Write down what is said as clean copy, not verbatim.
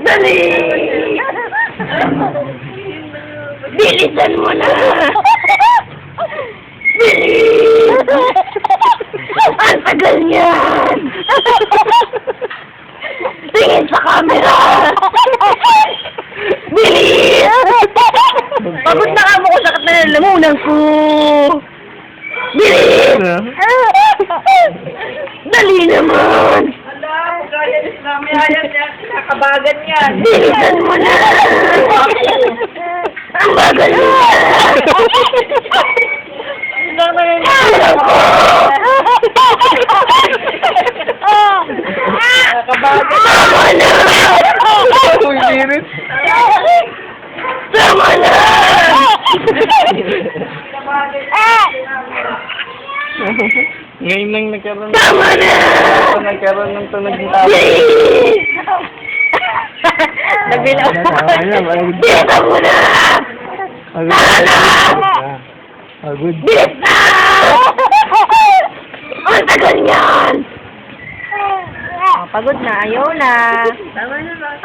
Dali! Bilisan mo na! Bilis! Ang tagal niyan! Tingin sa camera! Bilis! Pagod na kamo ko sa lamunan ko! Bilis! Dali naman! Alam, gaya ni Mami, ayaw niya, nakabagan yan. Bilisan mo na! Ang bagal mo! Alam ko! Tama na! Tama na! Ngayon lang nagkaroon Tama na! ng tunog ng tao. Bilis! Nagbilaw po. Bilisan mo na! Agad. Bilis na! Ang tagal niyan! Pagod na, ayaw na. Tama na ba?